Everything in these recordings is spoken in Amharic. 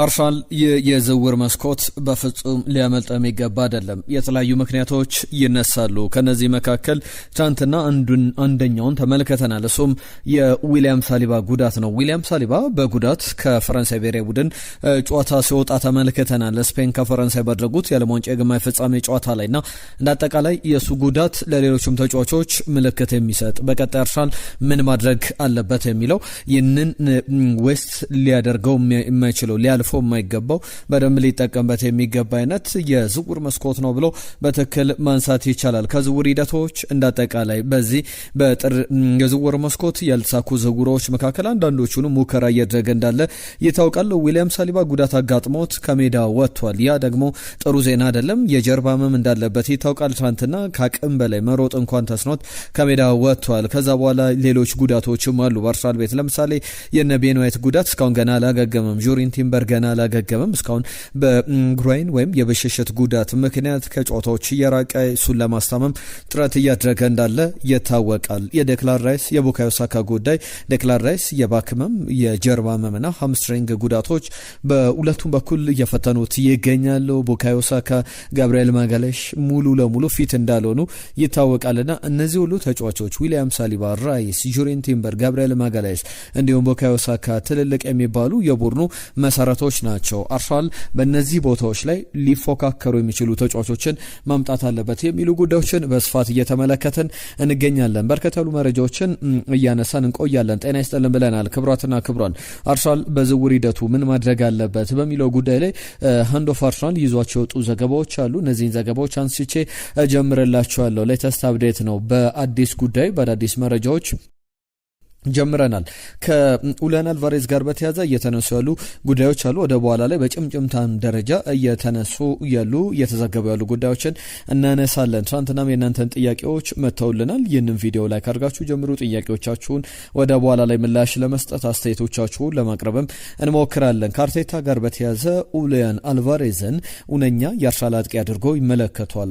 አርሰናል የዝውውር መስኮት በፍጹም ሊያመልጥ የሚገባ አይደለም። የተለያዩ ምክንያቶች ይነሳሉ። ከነዚህ መካከል ትናንትና አንደኛውን ተመልክተናል። እሱም የዊሊያም ሳሊባ ጉዳት ነው። ዊሊያም ሳሊባ በጉዳት ከፈረንሳይ ብሔራዊ ቡድን ጨዋታ ሲወጣ ተመልክተናል። ስፔን ከፈረንሳይ ባደረጉት የዓለም ዋንጫ የግማሽ ፍጻሜ ጨዋታ ላይና እንዳጠቃላይ የሱ ጉዳት ለሌሎችም ተጫዋቾች ምልክት የሚሰጥ በቀጣይ አርሰናል ምን ማድረግ አለበት የሚለው ይህንን ዌስት ሊያደርገው የማይችለው ሊያልፈው የማይገባው በደንብ ሊጠቀምበት የሚገባ አይነት የዝውውር መስኮት ነው ብሎ በትክክል ማንሳት ይቻላል። ከዝውውር ሂደቶች እንዳጠቃላይ በዚህ በጥር የዝውውር መስኮት ያልተሳኩ ዝውውሮች መካከል አንዳንዶቹን ሙከራ እያደረገ እንዳለ ይታወቃል። ዊሊያም ሳሊባ ጉዳት አጋጥሞት ከሜዳ ወጥቷል። ያ ደግሞ ጥሩ ዜና አይደለም። የጀርባ ህመም እንዳለበት ይታወቃል። ትናንትና ከአቅም በላይ መሮጥ እንኳን ተስኖት ከሜዳ ወጥቷል። ከዛ በኋላ ሌሎች ጉዳቶችም አሉ በአርሰናል ቤት። ለምሳሌ የነ ቤን ዋይት ጉዳት እስካሁን ገና አላገገመም። ጁሪን ቲምበር ገና አላገገመም። እስካሁን በግራይን ወይም የበሸሸት ጉዳት ምክንያት ከጨዋታዎች እየራቀ እሱን ለማስታመም ጥረት እያደረገ እንዳለ ይታወቃል። የዴክላን ራይስ የቡካዮ ሳካ ጉዳይ ዴክላን ራይስ የባክመም የጀርባ ህመምና ሃምስትሪንግ ጉዳቶች በሁለቱም በኩል እየፈተኑት ይገኛሉ። ቡካዮ ሳካ፣ ጋብሪኤል ማጋሌሽ ሙሉ ለሙሉ ፊት እንዳልሆኑ ይታወቃልና እነዚህ ሁሉ ተጫዋቾች ዊሊያም ሳሊባ፣ ራይስ፣ ጁሪን ቲምበር፣ ጋብሪኤል ማጋሌሽ እንዲሁም ቡካዮ ሳካ ትልልቅ የሚባሉ የቡድኑ መሰረቶች ናቸው። አርሰናል በእነዚህ ቦታዎች ላይ ሊፎካከሩ የሚችሉ ተጫዋቾችን ማምጣት አለበት የሚሉ ጉዳዮችን በስፋት እየተመለከትን እንገኛለን። በርከት ያሉ መረጃዎችን እያነሳን እንቆያለን። ጤና ይስጥልን ብለናል። ክብራትና ክብሯን አርሰናል በዝውውር ሂደቱ ምን ማድረግ አለበት በሚለው ጉዳይ ላይ ሃንድ ኦፍ አርሰናል ይዟቸው የወጡ ዘገባዎች አሉ። እነዚህን ዘገባዎች አንስቼ ጀምረላችኋለሁ። ሌተስት አፕዴት ነው። በአዲስ ጉዳይ በአዳዲስ መረጃዎች ጀምረናል። ከኡሊያን አልቫሬዝ ጋር በተያያዘ እየተነሱ ያሉ ጉዳዮች አሉ። ወደ በኋላ ላይ በጭምጭምታን ደረጃ እየተነሱ ያሉ እየተዘገቡ ያሉ ጉዳዮችን እናነሳለን። ትናንትናም የእናንተን ጥያቄዎች መተውልናል። ይህንን ቪዲዮ ላይ ካርጋችሁ ጀምሩ። ጥያቄዎቻችሁን ወደ በኋላ ላይ ምላሽ ለመስጠት አስተያየቶቻችሁን ለማቅረብም እንሞክራለን። ከአርቴታ ጋር በተያያዘ ኡሊያን አልቫሬዝን እውነኛ የአርሰናል አጥቂ አድርጎ ይመለከቷል።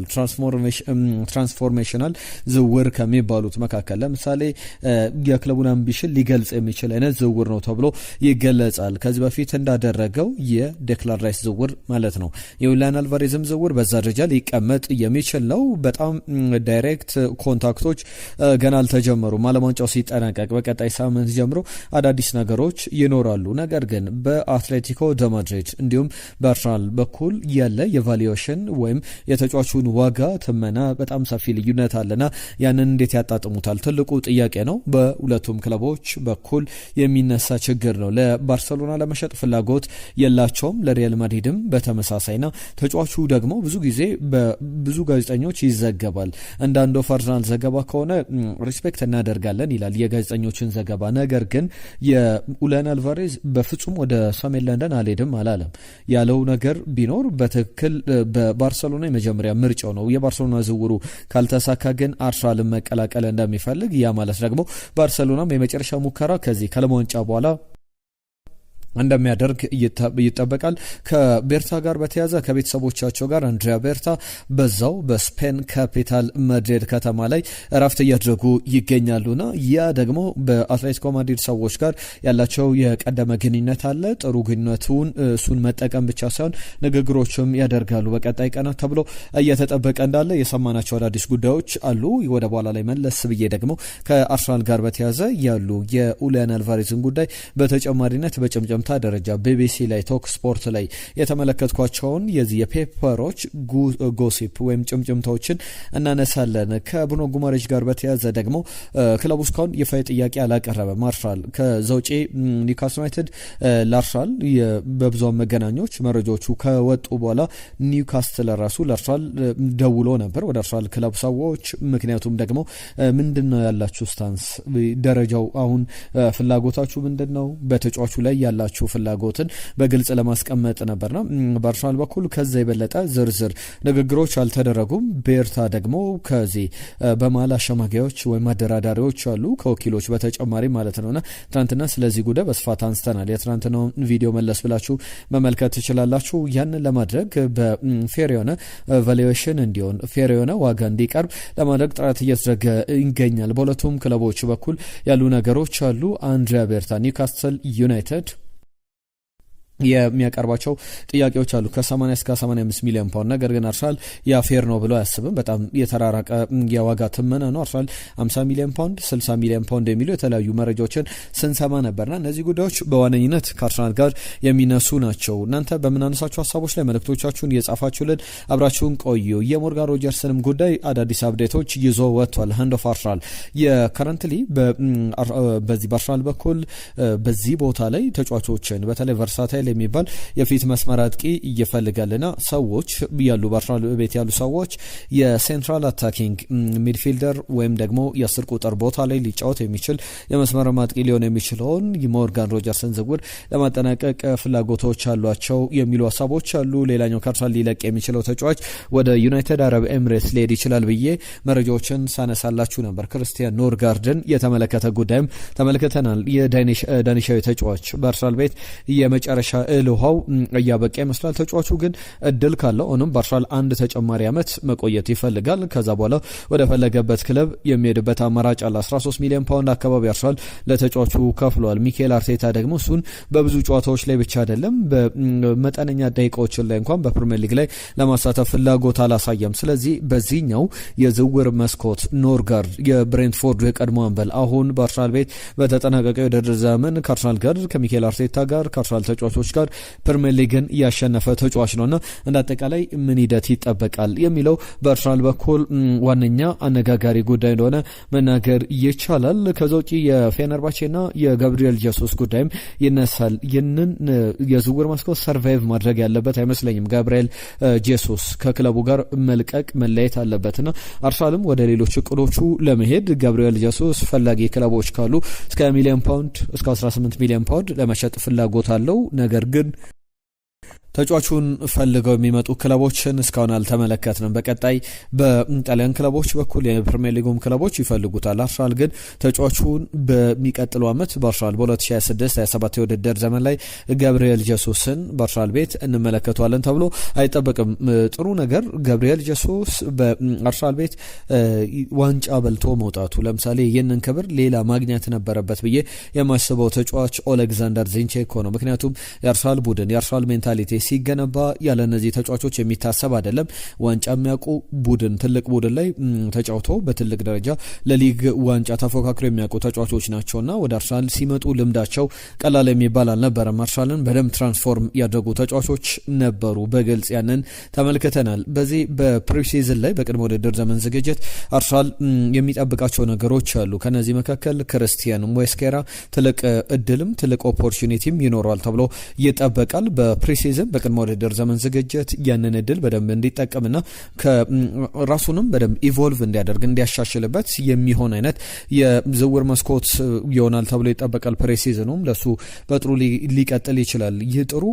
ትራንስፎርሜሽናል ዝውውር ከሚባሉት መካከል ለምሳሌ የክለቡን አምቢሽን ሊገልጽ የሚችል አይነት ዝውውር ነው ተብሎ ይገለጻል። ከዚህ በፊት እንዳደረገው የዴክላን ራይስ ዝውውር ማለት ነው። የኡሊያን አልቫሬዝም ዝውውር በዛ ደረጃ ሊቀመጥ የሚችል ነው። በጣም ዳይሬክት ኮንታክቶች ገና አልተጀመሩም። ዓለም ዋንጫው ሲጠናቀቅ በቀጣይ ሳምንት ጀምሮ አዳዲስ ነገሮች ይኖራሉ። ነገር ግን በአትሌቲኮ ደ ማድሪድ እንዲሁም በአርሰናል በኩል ያለ የቫሉዌሽን ወይም የተጫዋቹን ዋጋ ትመና በጣም ሰፊ ልዩነት አለና ያንን እንዴት ያጣጥሙታል ትልቁ ጥያቄ ነው። በሁለቱም ክለቦች በኩል የሚነሳ ችግር ነው። ለባርሰሎና ለመሸጥ ፍላጎት የላቸውም። ለሪያል ማድሪድም በተመሳሳይና ተጫዋቹ ደግሞ ብዙ ጊዜ በብዙ ጋዜጠኞች ይዘገባል። እንዳንዶ ፈርናል ዘገባ ከሆነ ሪስፔክት እናደርጋለን ይላል የጋዜጠኞችን ዘገባ። ነገር ግን የኡሊያን አልቫሬዝ በፍጹም ወደ ሰሜን ለንደን አልሄድም አላለም። ያለው ነገር ቢኖር በትክክል በባርሰሎና የመጀመሪያ ምርጫው ነው። የባርሰሎና ዝውውሩ ካልተሳካ ግን አርሰናልን መቀላቀል እንደሚፈልግ ያ ማለት ደግሞ ባርሰሎናም የመጨረሻ ሙከራ ከዚህ ከዓለም ዋንጫ በኋላ እንደሚያደርግ ይጠበቃል። ከቤርታ ጋር በተያያዘ ከቤተሰቦቻቸው ጋር አንድሪያ ቤርታ በዛው በስፔን ካፒታል ማድሪድ ከተማ ላይ እረፍት እያደረጉ ይገኛሉና ያ ደግሞ በአትሌቲኮ ማድሪድ ሰዎች ጋር ያላቸው የቀደመ ግንኙነት አለ። ጥሩ ግንኙነቱን እሱን መጠቀም ብቻ ሳይሆን ንግግሮችም ያደርጋሉ በቀጣይ ቀናት ተብሎ እየተጠበቀ እንዳለ የሰማናቸው አዳዲስ ጉዳዮች አሉ። ወደ በኋላ ላይ መለስ ብዬ ደግሞ ከአርሰናል ጋር በተያያዘ ያሉ የኡሊያን አልቫሬዝን ጉዳይ በተጨማሪነት በጭምጭምታ ደረጃ ቢቢሲ ላይ ቶክ ስፖርት ላይ የተመለከትኳቸውን የዚህ የፔፐሮች ጎሲፕ ወይም ጭምጭምታዎችን እናነሳለን። ከብሩኖ ጉማሬሽ ጋር በተያያዘ ደግሞ ክለቡ እስካሁን ይፋዊ ጥያቄ አላቀረበም። አርሰናል ከዛ ውጪ ኒውካስል ዩናይትድ ለአርሰናል በብዙሃን መገናኞች መረጃዎቹ ከወጡ በኋላ ኒውካስል ራሱ ለአርሰናል ደውሎ ነበር ወደ አርሰናል ክለብ ሰዎች። ምክንያቱም ደግሞ ምንድነው ያላችሁ ስታንስ፣ ደረጃው አሁን ፍላጎታችሁ ምንድነው፣ በተጫዋቹ ላይ ያላችሁ ፍላጎትን በግልጽ ለማስቀመጥ ነበርና በአርሰናል በኩል ከዛ የበለጠ ዝርዝር ንግግሮች አልተደረጉም። ቤርታ ደግሞ ከዚህ በመሀል አሸማጊዎች ወይም አደራዳሪዎች አሉ ከወኪሎች በተጨማሪ ማለት ነውና ትናንትና ስለዚህ ጉዳይ በስፋት አንስተናል። የትናንትናውን ቪዲዮ መለስ ብላችሁ መመልከት ትችላላችሁ። ያንን ለማድረግ በፌር የሆነ ቫሉዌሽን እንዲሆን ፌር የሆነ ዋጋ እንዲቀርብ ለማድረግ ጥረት እየተደረገ ይገኛል። በሁለቱም ክለቦች በኩል ያሉ ነገሮች አሉ። አንድሪያ ቤርታ ኒውካስል ዩናይትድ የሚያቀርባቸው ጥያቄዎች አሉ ከ80 እስከ 85 ሚሊዮን ፓውንድ። ነገር ግን አርሰናል ያ ፌር ነው ብሎ አያስብም። በጣም የተራራቀ የዋጋ ትመና ነው። አርሰናል 50 ሚሊዮን ፓውንድ 60 ሚሊዮን ፓውንድ የሚሉ የተለያዩ መረጃዎችን ስንሰማ ነበርና እነዚህ ጉዳዮች በዋነኝነት ከአርሰናል ጋር የሚነሱ ናቸው። እናንተ በምናነሳቸው ሀሳቦች ላይ መልእክቶቻችሁን እየጻፋችሁልን አብራችሁን ቆዩ። የሞርጋን ሮጀርስንም ጉዳይ አዳዲስ አፕዴቶች ይዞ ወጥቷል። ሃንድ ኦፍ አርሰናል የከረንትሊ በዚህ በአርሰናል በኩል በዚህ ቦታ ላይ ተጫዋቾችን በተለይ ቨርሳታይል የሚባል የፊት መስመር አጥቂ ይፈልጋልና ሰዎች ያሉ በአርሰናል ቤት ያሉ ሰዎች የሴንትራል አታኪንግ ሚድፊልደር ወይም ደግሞ የ10 ቁጥር ቦታ ላይ ሊጫወት የሚችል የመስመር አጥቂ ሊሆን የሚችለውን ሞርጋን ሮጀርስን ዝውውር ለማጠናቀቅ ፍላጎቶች አሏቸው የሚሉ ሀሳቦች አሉ። ሌላኛው ከአርሰናል ሊለቅ የሚችለው ተጫዋች ወደ ዩናይትድ አረብ ኤምሬትስ ሊሄድ ይችላል ብዬ መረጃዎችን ሳነሳላችሁ ነበር። ክርስቲያን ኖርጋርድን የተመለከተ ጉዳይም ተመልክተናል። የዳኒሻዊ ተጫዋች በአርሰናል ቤት የመጨረሻ እልውሃው እያበቃ ይመስላል። ተጫዋቹ ግን እድል ካለው አሁንም በአርሰናል አንድ ተጨማሪ ዓመት መቆየት ይፈልጋል። ከዛ በኋላ ወደ ፈለገበት ክለብ የሚሄድበት አማራጭ አለ። 13 ሚሊዮን ፓውንድ አካባቢ አርሰናል ለተጫዋቹ ከፍሏል። ሚኬል አርቴታ ደግሞ እሱን በብዙ ጨዋታዎች ላይ ብቻ አይደለም በመጠነኛ ደቂቃዎች ላይ እንኳን በፕሪሚየር ሊግ ላይ ለማሳተፍ ፍላጎት አላሳየም። ስለዚህ በዚህኛው የዝውውር መስኮት ኖርጋርድ የብሬንትፎርድ የቀድሞ አምበል አሁን በአርሰናል ቤት በተጠናቀቀው የውድድር ዘመን ከአርሰናል ጋር ከሚኬል አርቴታ ጋር ከአርሰናል ተጫዋቾች ጋር ፕሪሚየር ሊግን ያሸነፈ ተጫዋች ነውና እንደ አጠቃላይ ምን ሂደት ይጠበቃል የሚለው በአርሰናል በኩል ዋነኛ አነጋጋሪ ጉዳይ እንደሆነ መናገር ይቻላል። ከዛ ውጪ የፌነርባቼና የጋብሪኤል ጀሱስ ጉዳይም ይነሳል። ይህንን የዝውውር መስኮት ሰርቫይቭ ማድረግ ያለበት አይመስለኝም። ጋብሪኤል ጀሱስ ከክለቡ ጋር መልቀቅ መለየት አለበትና አርሰናልም ወደ ሌሎች እቅዶቹ ለመሄድ ጋብሪኤል ጀሱስ ፈላጊ ክለቦች ካሉ እስከ 1 ሚሊዮን ፓውንድ እስከ 18 ሚሊዮን ፓውንድ ለመሸጥ ፍላጎት አለው። ነገር ግን ተጫዋቹን ፈልገው የሚመጡ ክለቦችን እስካሁን አልተመለከትንም። በቀጣይ በጣሊያን ክለቦች በኩል የፕሪሚየር ሊጉም ክለቦች ይፈልጉታል። አርሰናል ግን ተጫዋቹን በሚቀጥለው ዓመት በአርሰናል በ2026/27 የውድድር ዘመን ላይ ጋብሪኤል ጀሱስን በአርሰናል ቤት እንመለከተዋለን ተብሎ አይጠበቅም። ጥሩ ነገር ጋብሪኤል ጀሱስ በአርሰናል ቤት ዋንጫ በልቶ መውጣቱ ለምሳሌ ይህንን ክብር ሌላ ማግኘት ነበረበት ብዬ የማስበው ተጫዋች ኦሌግዛንደር ዚንቼንኮ ነው። ምክንያቱም የአርሰናል ቡድን የአርሰናል ሜንታሊቲ ሲገነባ ያለ እነዚህ ተጫዋቾች የሚታሰብ አይደለም። ዋንጫ የሚያውቁ ቡድን ትልቅ ቡድን ላይ ተጫውተው በትልቅ ደረጃ ለሊግ ዋንጫ ተፎካክሮ የሚያውቁ ተጫዋቾች ናቸውና ወደ አርሰናል ሲመጡ ልምዳቸው ቀላል የሚባል አልነበረም። አርሰናልን በደንብ ትራንስፎርም ያደረጉ ተጫዋቾች ነበሩ። በግልጽ ያንን ተመልክተናል። በዚህ በፕሪሲዝን ላይ በቅድመ ውድድር ዘመን ዝግጅት አርሰናል የሚጠብቃቸው ነገሮች አሉ። ከነዚህ መካከል ክርስቲያን ሞስኬራ ትልቅ እድልም ትልቅ ኦፖርቹኒቲም ይኖረዋል ተብሎ ይጠበቃል። በፕሪሲዝን በቅድመ ውድድር ዘመን ዝግጅት ያንን እድል በደንብ እንዲጠቀምና ራሱንም በደንብ ኢቮልቭ እንዲያደርግ እንዲያሻሽልበት የሚሆን አይነት የዝውውር መስኮት ይሆናል ተብሎ ይጠበቃል። ፕሪሲዝኑም ለሱ በጥሩ ሊቀጥል ይችላል። ይህ ጥሩ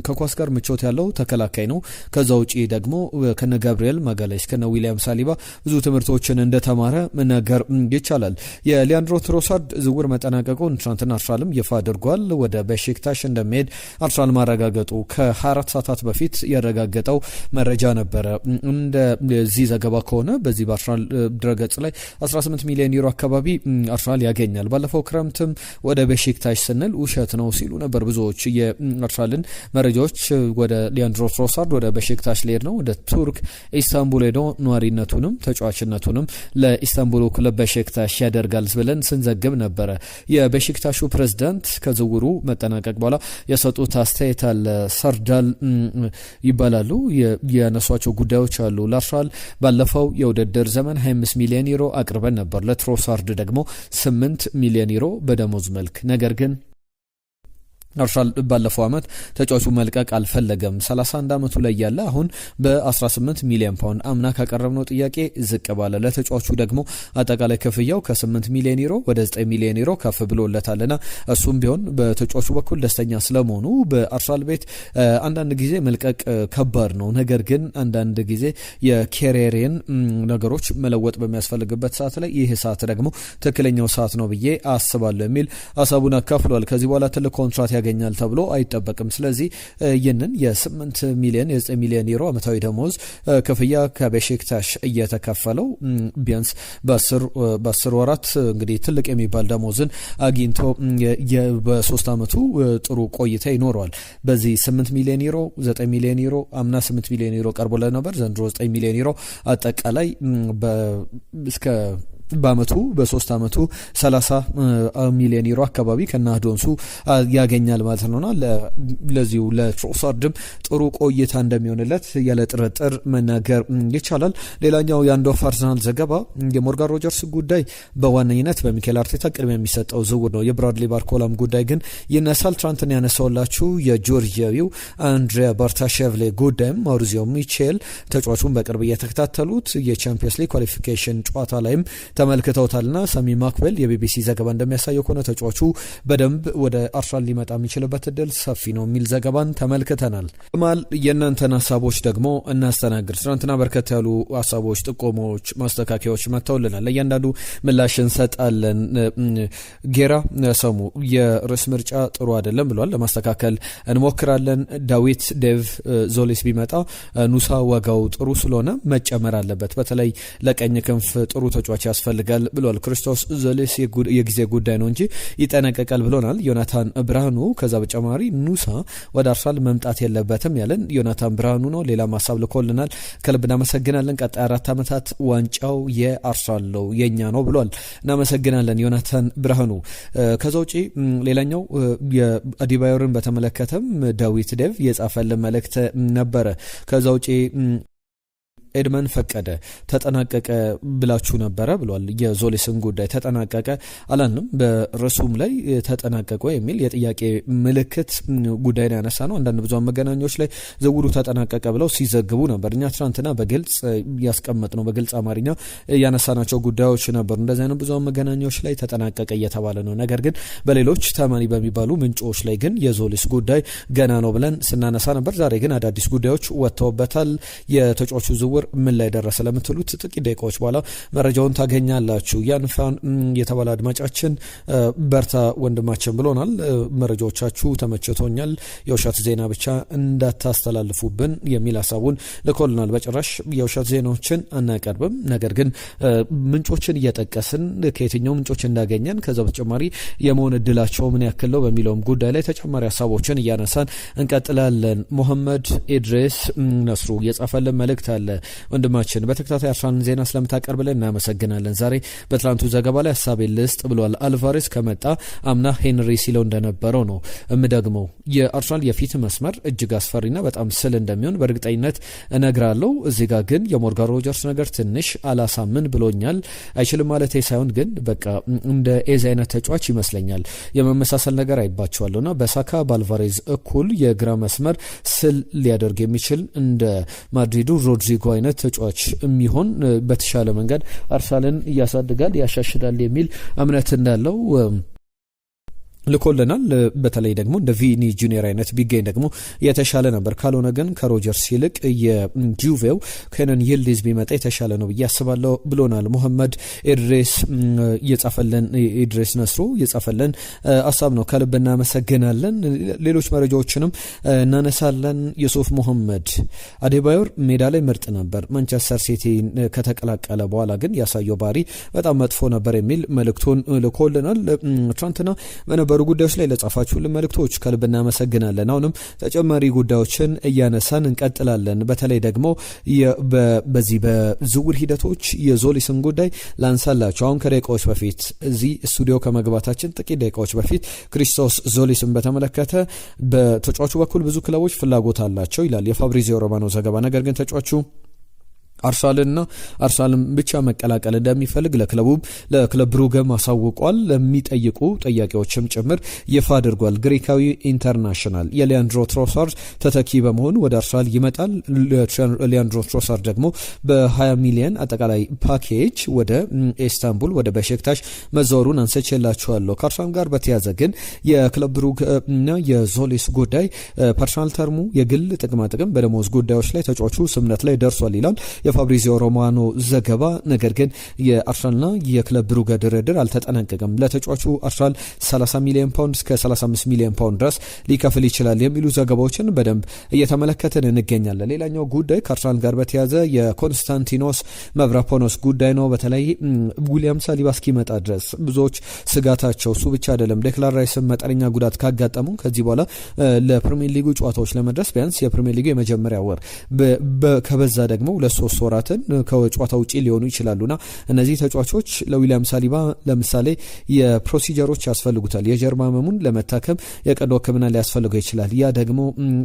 ከኳስ ጋር ምቾት ያለው ተከላካይ ነው። ከዛ ውጪ ደግሞ ከነ ጋብሪኤል ማጋሌሽ ከነ ዊሊያም ሳሊባ ብዙ ትምህርቶችን እንደተማረ መናገር ይቻላል። የሊያንድሮ ትሮሳርድ ዝውውር መጠናቀቁን ትናንትና አርሰናልም ይፋ አድርጓል። ወደ በሺክታሽ እንደሚሄድ አርሰናል ማረጋገጡ ከ24 ሰዓታት በፊት ያረጋገጠው መረጃ ነበረ። እንደዚህ ዘገባ ከሆነ በዚህ በአርሰናል ድረገጽ ላይ 18 ሚሊዮን ዩሮ አካባቢ አርሰናል ያገኛል። ባለፈው ክረምትም ወደ ቤሺክታሽ ስንል ውሸት ነው ሲሉ ነበር ብዙዎች። የአርሰናልን መረጃዎች ወደ ሊያንድሮ ትሮሳርድ ወደ ቤሺክታሽ ሊሄድ ነው ወደ ቱርክ ኢስታንቡል ሄዶ ነዋሪነቱንም ተጫዋችነቱንም ለኢስታንቡሉ ክለብ ቤሺክታሽ ያደርጋል ብለን ስንዘግብ ነበረ። የቤሺክታሹ ፕሬዝዳንት ከዝውውሩ መጠናቀቅ በኋላ የሰጡት አስተያየት አለ። ሰርዳል ይባላሉ። ያነሷቸው ጉዳዮች አሉ። ለአርሰናል ባለፈው የውድድር ዘመን 25 ሚሊዮን ዩሮ አቅርበን ነበር፣ ለትሮሳርድ ደግሞ 8 ሚሊዮን ዩሮ በደሞዝ መልክ። ነገር ግን አርሰናል ባለፈው ዓመት ተጫዋቹ መልቀቅ አልፈለገም። 31 ዓመቱ ላይ ያለ አሁን በ18 ሚሊዮን ፓውንድ አምና ካቀረብነው ጥያቄ ዝቅ ባለ ለተጫዋቹ ደግሞ አጠቃላይ ክፍያው ከ8 ሚሊዮን ዩሮ ወደ 9 ሚሊዮን ዩሮ ከፍ ብሎለታልና እሱም ቢሆን በተጫዋቹ በኩል ደስተኛ ስለመሆኑ በአርሰናል ቤት አንዳንድ ጊዜ መልቀቅ ከባድ ነው። ነገር ግን አንዳንድ ጊዜ የኬሪየርን ነገሮች መለወጥ በሚያስፈልግበት ሰዓት ላይ ይህ ሰዓት ደግሞ ትክክለኛው ሰዓት ነው ብዬ አስባለሁ የሚል ሀሳቡን አካፍሏል። ከዚህ በኋላ ትልቅ ኮንትራት ያገኛል ተብሎ አይጠበቅም። ስለዚህ ይህንን የ8 ሚሊዮን የ9 ሚሊዮን ዩሮ ዓመታዊ ደሞዝ ክፍያ ከቤሼክታሽ እየተከፈለው ቢያንስ በ10 ወራት እንግዲህ ትልቅ የሚባል ደሞዝን አግኝቶ በ3 ዓመቱ ጥሩ ቆይታ ይኖረዋል። በዚህ 8 ሚሊዮን ዩሮ 9 ሚሊዮን ዩሮ አምና 8 ሚሊዮን ዩሮ ቀርቦለት ነበር። ዘንድሮ 9 ሚሊዮን ዩሮ አጠቃላይ እስከ በአመቱ በ3 ዓመቱ 30 ሚሊዮን ዩሮ አካባቢ ከናዶንሱ ያገኛል ማለት ነውና ለዚሁ ለትሮሳርድም ጥሩ ቆይታ እንደሚሆንለት ያለ ጥርጥር መናገር ይቻላል። ሌላኛው የአንዶፍ አርሰናል ዘገባ የሞርጋን ሮጀርስ ጉዳይ በዋነኝነት በሚኬል አርቴታ ቅድሚያ የሚሰጠው ዝውውር ነው። የብራድሊ ባርኮላም ጉዳይ ግን ይነሳል። ትናንትና ያነሳውላችሁ የጆርጂያዊው አንድሪያ ባርታሼቭሌ ጉዳይም ማውሪዚዮ ሚቼል ተጫዋቹን በቅርብ እየተከታተሉት የቻምፒየንስ ሊግ ኳሊፊኬሽን ጨዋታ ላይም ተመልክተውታልና ሳሚ ማክቤል የቢቢሲ ዘገባ እንደሚያሳየው ከሆነ ተጫዋቹ በደንብ ወደ አርሰናል ሊመጣ የሚችልበት እድል ሰፊ ነው የሚል ዘገባን ተመልክተናል። ማል የእናንተን ሀሳቦች ደግሞ እናስተናግድ። ትናንትና በርከት ያሉ ሀሳቦች፣ ጥቆሞች፣ ማስተካከያዎች መጥተውልናል። ለእያንዳንዱ ምላሽ እንሰጣለን። ጌራ ሰሙ የርዕስ ምርጫ ጥሩ አይደለም ብሏል። ለማስተካከል እንሞክራለን። ዳዊት ዴቭ ዞሌስ ቢመጣ ኑሳ ዋጋው ጥሩ ስለሆነ መጨመር አለበት፣ በተለይ ለቀኝ ክንፍ ጥሩ ተጫዋች ያስፈልጋል ብሏል። ክርስቶስ ዞሌስ የጊዜ ጉዳይ ነው እንጂ ይጠነቀቃል ብሎናል ዮናታን ብርሃኑ። ከዛ በተጨማሪ ኑሳ ወደ አርሰናል መምጣት የለበትም ያለን ዮናታን ብርሃኑ ነው። ሌላ ሀሳብ ልኮልናል። ከልብ እናመሰግናለን። ቀጣይ 4 ዓመታት ዋንጫው የአርሰናል ነው የኛ ነው ብሏል። እናመሰግናለን ዮናታን ብርሃኑ። ከዛ ውጪ ሌላኛው የአዲባዮርን በተመለከተም ዳዊት ዴቭ የጻፈልን መልእክት ነበረ። ከዛ ውጪ ኤድመን ፈቀደ ተጠናቀቀ ብላችሁ ነበረ ብሏል። የዞሌስን ጉዳይ ተጠናቀቀ አላንም በርዕሱም ላይ ተጠናቀቀ የሚል የጥያቄ ምልክት ጉዳይ ያነሳ ነው። አንዳንድ ብዙሃን መገናኛዎች ላይ ዝውውሩ ተጠናቀቀ ብለው ሲዘግቡ ነበር። እኛ ትናንትና በግልጽ ያስቀመጥነው በግልጽ አማርኛ ያነሳናቸው ጉዳዮች ነበሩ። እንደዚህ አይነት ብዙሃን መገናኛዎች ላይ ተጠናቀቀ እየተባለ ነው። ነገር ግን በሌሎች ታማኒ በሚባሉ ምንጮች ላይ ግን የዞሌስ ጉዳይ ገና ነው ብለን ስናነሳ ነበር። ዛሬ ግን አዳዲስ ጉዳዮች ወጥተውበታል። የተጫዋቹ ዝውውር ምን ላይ ደረሰ ለምትሉት ጥቂት ደቂቃዎች በኋላ መረጃውን ታገኛላችሁ። ያንፋን የተባለ አድማጫችን በርታ ወንድማችን ብሎናል። መረጃዎቻችሁ ተመችቶኛል፣ የውሸት ዜና ብቻ እንዳታስተላልፉብን የሚል ሀሳቡን ልኮልናል። በጭራሽ የውሸት ዜናዎችን አናቀርብም። ነገር ግን ምንጮችን እየጠቀስን ከየትኛው ምንጮች እንዳገኘን ከዛ በተጨማሪ የመሆን እድላቸው ምን ያክል ነው በሚለውም ጉዳይ ላይ ተጨማሪ ሀሳቦችን እያነሳን እንቀጥላለን። ሙሐመድ ኢድሪስ ነስሩ የጻፈልን መልእክት አለ። ወንድማችን በተከታታይ አርሰናል ዜና ስለምታቀርብልን እናመሰግናለን። ዛሬ በትላንቱ ዘገባ ላይ ሀሳቤ ልስጥ ብሏል። አልቫሬስ ከመጣ አምና ሄንሪ ሲለው እንደነበረው ነው እምደግመው። የአርሰናል የፊት መስመር እጅግ አስፈሪና በጣም ስል እንደሚሆን በእርግጠኝነት እነግራለሁ። እዚህ ጋር ግን የሞርጋን ሮጀርስ ነገር ትንሽ አላሳምን ብሎኛል። አይችልም ማለት ሳይሆን ግን በቃ እንደ ኤዝ አይነት ተጫዋች ይመስለኛል። የመመሳሰል ነገር አይባቸዋለሁና በሳካ በአልቫሬዝ እኩል የግራ መስመር ስል ሊያደርግ የሚችል እንደ ማድሪዱ ሮድሪጎ አይነት ተጫዋች የሚሆን በተሻለ መንገድ አርሰናልን ያሳድጋል ያሻሽላል የሚል እምነት እንዳለው ልኮልናል። በተለይ ደግሞ እንደ ቪኒ ጁኒየር አይነት ቢገኝ ደግሞ የተሻለ ነበር። ካልሆነ ግን ከሮጀርስ ይልቅ የጁቬው ከነን ይልዲዝ ቢመጣ የተሻለ ነው ብዬ አስባለሁ ብሎናል። ሙሐመድ ኢድሪስ የጻፈልን ኢድሪስ ነስሩ የጻፈልን ሀሳብ ነው። ከልብ እናመሰግናለን። ሌሎች መረጃዎችንም እናነሳለን። ዩሱፍ ሙሐመድ አዴባዮር ሜዳ ላይ ምርጥ ነበር፣ ማንቸስተር ሲቲ ከተቀላቀለ በኋላ ግን ያሳየው ባህሪ በጣም መጥፎ ነበር የሚል መልእክቱን ልኮልናል። ትናንትና በነበሩ ጉዳዮች ላይ ለጻፋችሁልን መልእክቶች ከልብ እናመሰግናለን። አሁንም ተጨማሪ ጉዳዮችን እያነሳን እንቀጥላለን። በተለይ ደግሞ በዚህ በዝውውር ሂደቶች የዞሌስን ጉዳይ ላንሳላችሁ። አሁን ከደቂቃዎች በፊት እዚህ ስቱዲዮ ከመግባታችን ጥቂት ደቂቃዎች በፊት ክሪስቶስ ዞሌስን በተመለከተ በተጫዋቹ በኩል ብዙ ክለቦች ፍላጎት አላቸው ይላል የፋብሪዚዮ ሮማኖ ዘገባ። ነገር ግን ተጫዋቹ አርሰናልን ብቻ መቀላቀል እንደሚፈልግ ለክለብ ብሩገም አሳውቋል። ለሚጠይቁ ጥያቄዎችም ጭምር ይፋ አድርጓል። ግሪካዊ ኢንተርናሽናል የሊያንድሮ ትሮሳርድ ተተኪ በመሆኑ ወደ አርሰናል ይመጣል። ሊያንድሮ ትሮሳርድ ደግሞ በ20 ሚሊዮን አጠቃላይ ፓኬጅ ወደ ኢስታንቡል ወደ በሼክታሽ መዛወሩን አንስቼላችኋለሁ። ከአርሰናል ጋር በተያዘ ግን የክለብ ብሩግ እና የዞሌስ ጉዳይ ፐርሰናል ተርሙ የግል ጥቅማጥቅም በደሞዝ ጉዳዮች ላይ ተጫዋቹ ስምነት ላይ ደርሷል ይላል የፋብሪዚዮ ሮማኖ ዘገባ። ነገር ግን የአርሰናልና የክለብ ብሩገ ድርድር አልተጠናቀቀም። ለተጫዋቹ አርሰናል 30 ሚሊዮን ፓውንድ እስከ 35 ሚሊዮን ፓውንድ ድረስ ሊከፍል ይችላል የሚሉ ዘገባዎችን በደንብ እየተመለከትን እንገኛለን። ሌላኛው ጉዳይ ከአርሰናል ጋር በተያያዘ የኮንስታንቲኖስ ማቭሮፓኖስ ጉዳይ ነው። በተለይ ዊሊያም ሳሊባ እስኪመጣ ድረስ ብዙዎች ስጋታቸው እሱ ብቻ አይደለም። ዴክላን ራይስም መጠነኛ ጉዳት ካጋጠሙ ከዚህ በኋላ ለፕሪሚየር ሊጉ ጨዋታዎች ለመድረስ ቢያንስ የፕሪሚየር ሊጉ የመጀመሪያ ወር ከበዛ ደግሞ 2-3 ወራትን ከጨዋታ ውጪ ሊሆኑ ይችላሉና እነዚህ ተጫዋቾች ለዊሊያም ሳሊባ ለምሳሌ የፕሮሲጀሮች ያስፈልጉታል። የጀርባ ህመሙን ለመታከም የቀዶ ሕክምና ሊያስፈልገው ይችላል። ያ ደግሞ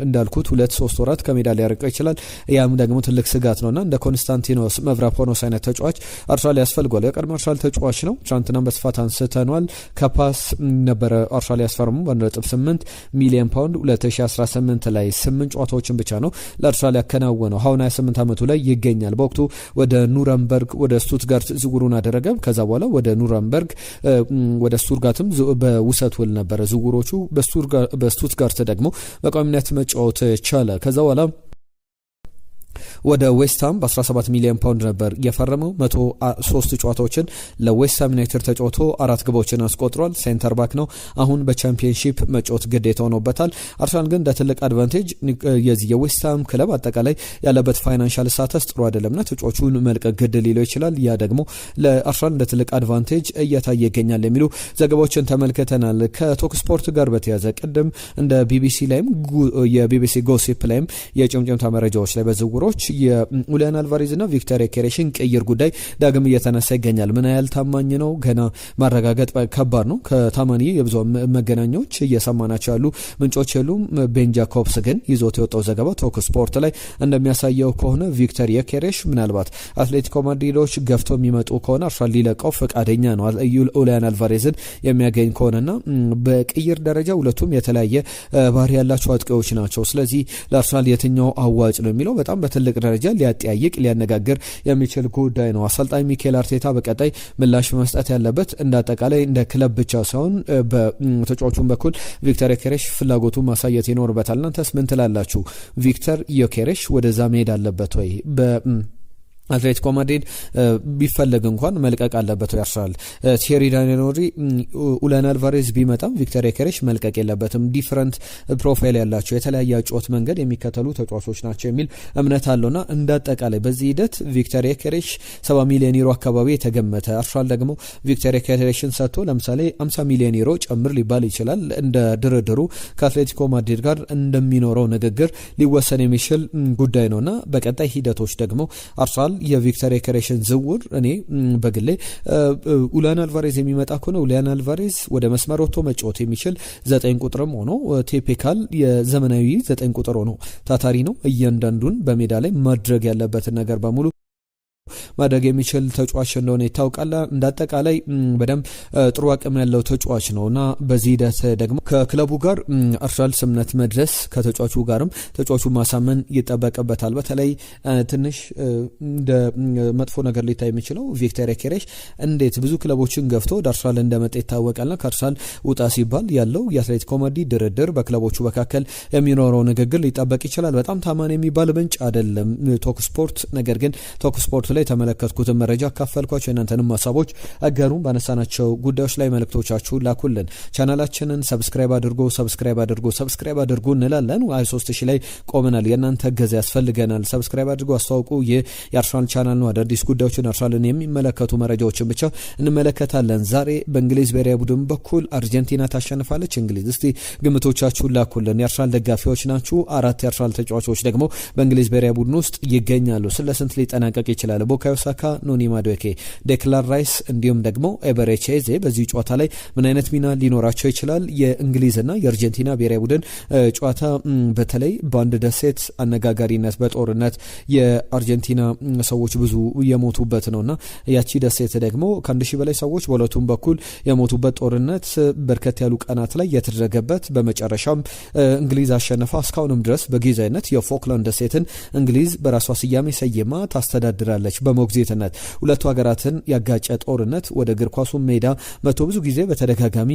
እንዳልኩት 2-3 ወራት ከሜዳ ሊያርቀው ይችላል። ያም ደግሞ ትልቅ ስጋት ነውና እንደ ኮንስታንቲኖስ ማቭሮፓኖስ አይነት ተጫዋች አርሰናል ያስፈልጓል። የቀድሞ አርሰናል ተጫዋች ነው። ትናንትናም በስፋት አንስተናል። ከፓስ ነበረ አርሰናል ያስፈርሙ 1.8 ሚሊዮን ፓውንድ 2018 ላይ 8 ጨዋታዎችን ብቻ ነው ለአርሰናል ያከናወነው። አሁን 28 ዓመቱ ላይ ይገኛል። በወቅቱ ወደ ኑረምበርግ ወደ ስቱትጋርት ዝውውሩን አደረገ። ከዛ በኋላ ወደ ኑረምበርግ ወደ ስቱትጋርትም በውሰት ውል ነበረ ዝውውሮቹ። በስቱትጋርት ደግሞ በቋሚነት መጫወት ቻለ። ከዛ በኋላ ወደ ዌስትሃም በ17 ሚሊዮን ፓውንድ ነበር የፈረመው። 103 ጨዋታዎችን ለዌስትሃም ዩናይትድ ተጫውቶ 4 ግቦችን አስቆጥሯል። ሴንተር ባክ ነው። አሁን በቻምፒየንሺፕ መጫወት ግዴታ ሆኖበታል። አርሰናል ግን እንደ ትልቅ አድቫንቴጅ የዚህ የዌስትሃም ክለብ አጠቃላይ ያለበት ፋይናንሻል ስታተስ ጥሩ አይደለምና ተጫዋቹን መልቀቅ ግድ ሊለው ይችላል። ያ ደግሞ ለአርሰናል እንደ ትልቅ አድቫንቴጅ እየታየ ይገኛል የሚሉ ዘገባዎችን ተመልክተናል። ከቶክ ስፖርት ጋር በተያያዘ ቅድም እንደ ቢቢሲ ላይም የቢቢሲ ጎሲፕ ላይም የጭምጭምታ መረጃዎች ላይ በዝውውሮች የኡሊያን አልቫሬዝ እና ቪክተር ዮኬሬሽን ቅይር ጉዳይ ዳግም እየተነሳ ይገኛል። ምን ያህል ታማኝ ነው ገና ማረጋገጥ ከባድ ነው። ከታማኒ የብዙ መገናኛዎች እየሰማናቸው ያሉ ምንጮች የሉም። ቤን ጃኮብስ ግን ይዞት የወጣው ዘገባ ቶክ ስፖርት ላይ እንደሚያሳየው ከሆነ ቪክተር ዮኬሬሽ ምናልባት አትሌቲኮ ማድሪዶች ገፍቶ የሚመጡ ከሆነ አርሰናል ሊለቀው ፈቃደኛ ነው ኡሊያን አልቫሬዝን የሚያገኝ ከሆነና በቅይር ደረጃ ሁለቱም የተለያየ ባህሪ ያላቸው አጥቂዎች ናቸው። ስለዚህ ለአርሰናል የትኛው አዋጭ ነው የሚለው በጣም በትልቅ ደረጃ ሊያጠያይቅ ሊያነጋግር የሚችል ጉዳይ ነው። አሰልጣኝ ሚኬል አርቴታ በቀጣይ ምላሽ መስጠት ያለበት እንደ አጠቃላይ እንደ ክለብ ብቻ ሳይሆን በተጫዋቹም በኩል ቪክተር ዮኬሬሽ ፍላጎቱ ማሳየት ይኖርበታል። እናንተስ ምን ትላላችሁ? ቪክተር ዮኬሬሽ ወደዛ መሄድ አለበት ወይ? አትሌቲኮ ማድሪድ ቢፈለግ እንኳን መልቀቅ አለበት ያርሰናል። ቲየሪ ዳንኤል ኡሊያን አልቫሬዝ ቢመጣም ቪክተር ዮኬሬሽ መልቀቅ የለበትም። ዲፈረንት ፕሮፋይል ያላቸው የተለያየ አጨዋወት መንገድ የሚከተሉ ተጫዋቾች ናቸው የሚል እምነት አለውና እንዳጠቃላይ በዚህ ሂደት ቪክተር ዮኬሬሽ 70 ሚሊዮን ዩሮ አካባቢ የተገመተ አርሰናል ደግሞ ቪክተር ዮኬሬሽን ሰጥቶ ለምሳሌ 50 ሚሊዮን ዩሮ ጨምር ሊባል ይችላል። እንደ ድርድሩ ከአትሌቲኮ ማድሪድ ጋር እንደሚኖረው ንግግር ሊወሰን የሚችል ጉዳይ ነውና በቀጣይ ሂደቶች ደግሞ አርሰናል የቪክተር ዮኬሬሽን ዝውውር እኔ በግሌ ኡሊያን አልቫሬዝ የሚመጣ ከሆነ ኡሊያን አልቫሬዝ ወደ መስመር ወጥቶ መጫወት የሚችል 9 ቁጥርም ሆኖ ቲፒካል የዘመናዊ 9 ቁጥር ሆኖ ታታሪ ነው። እያንዳንዱን በሜዳ ላይ ማድረግ ያለበትን ነገር በሙሉ ማድረግ የሚችል ተጫዋች እንደሆነ ይታወቃል። እንዳጠቃላይ በደንብ ጥሩ አቅም ያለው ተጫዋች ነውና በዚህ ሂደት ደግሞ ከክለቡ ጋር አርሰናል ስምነት መድረስ ከተጫዋቹ ጋርም ተጫዋቹ ማሳመን ይጠበቅበታል። በተለይ ትንሽ እንደ መጥፎ ነገር ሊታይ የሚችለው ቪክተር ዮኬሬሽ እንዴት ብዙ ክለቦችን ገፍቶ ወደ አርሰናል እንደመጣ ይታወቃልና ከአርሰናል ውጣ ሲባል ያለው የአትሌቲኮ ማድሪድ ድርድር በክለቦቹ መካከል የሚኖረው ንግግር ሊጠበቅ ይችላል። በጣም ታማኝ የሚባል ምንጭ አይደለም ቶክ ስፖርት። ነገር ግን ቶክ ስፖርት ላይ ተመለከትኩትን መረጃ አካፈልኳቸው። እናንተንም ሀሳቦች አጋሩን። ባነሳናቸው ጉዳዮች ላይ መልእክቶቻችሁን ላኩልን። ቻናላችንን ሰብስክራይብ አድርጉ እንላለን። 23000 ላይ ቆመናል። የእናንተ እገዛ ያስፈልገናል። ሰብስክራይብ አድርጉ፣ አስተዋውቁ። ይህ የአርሰናል ቻናል ነው። አዳዲስ ጉዳዮችን አርሰናልን የሚመለከቱ መረጃዎችን ብቻ እንመለከታለን። ዛሬ በእንግሊዝ ብሔራዊ ቡድን በኩል አርጀንቲና ታሸንፋለች። እንግሊዝ እስቲ ግምቶቻችሁን ላኩልን። የአርሰናል ደጋፊዎች ናችሁ። 4 የአርሰናል ተጫዋቾች ደግሞ በእንግሊዝ ብሔራዊ ቡድን ውስጥ ይገኛሉ። ስለስንት ሊጠናቀቅ ይችላል? ቡካዮ ሳካ፣ ኖኒ ማዱዌኬ፣ ዴክላን ራይስ እንዲሁም ደግሞ ኤበሬቺ ኤዜ በዚህ ጨዋታ ላይ ምን አይነት ሚና ሊኖራቸው ይችላል? የእንግሊዝና የአርጀንቲና ብሔራዊ ቡድን ጨዋታ በተለይ በአንድ ደሴት አነጋጋሪነት በጦርነት የአርጀንቲና ሰዎች ብዙ የሞቱበት ነውና ያቺ ደሴት ደግሞ ከ1000 በላይ ሰዎች በሁለቱም በኩል የሞቱበት ጦርነት በርከት ያሉ ቀናት ላይ የተደረገበት በመጨረሻም እንግሊዝ አሸነፋ እስካሁንም ድረስ በጊዜያዊነት የፎክላንድ ደሴትን እንግሊዝ በራሷ ስያሜ ሰይማ ታስተዳድራለች። በሞግዚትነት ሁለቱ ሀገራትን ያጋጨ ጦርነት ወደ እግር ኳሱ ሜዳ መቶ ብዙ ጊዜ በተደጋጋሚ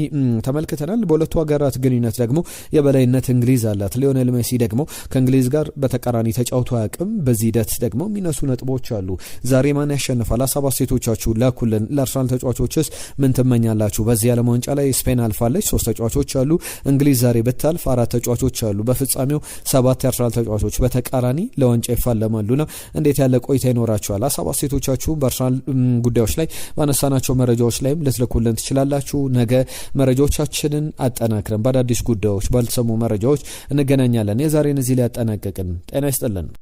ተመልክተናል። በሁለቱ ሀገራት ግንኙነት ደግሞ የበላይነት እንግሊዝ አላት። ሊዮኔል ሜሲ ደግሞ ከእንግሊዝ ጋር በተቃራኒ ተጫውቶ አያውቅም። በዚህ ሂደት ደግሞ የሚነሱ ነጥቦች አሉ። ዛሬ ማን ያሸንፋል? ሀሳብ አስተያየቶቻችሁ ላኩልን። ለአርሰናል ተጫዋቾችስ ምን ትመኛላችሁ? በዚህ ዓለም ዋንጫ ላይ ስፔን አልፋለች፣ 3 ተጫዋቾች አሉ። እንግሊዝ ዛሬ ብታልፍ 4 ተጫዋቾች አሉ። በፍጻሜው 7 የአርሰናል ተጫዋቾች በተቃራኒ ለዋንጫ ይፋለማሉና እንዴት ያለ ቆይታ ይኖራችኋል? ሀሳብ አስተያየቶቻችሁ በአርሰናል ጉዳዮች ላይ ባነሳናቸው መረጃዎች ላይም ልትልኩልን ትችላላችሁ። ነገ መረጃዎቻችንን አጠናክረን በአዳዲስ ጉዳዮች ባልተሰሙ መረጃዎች እንገናኛለን። የዛሬን እዚህ ላይ ያጠናቀቅን። ጤና ይስጥልን።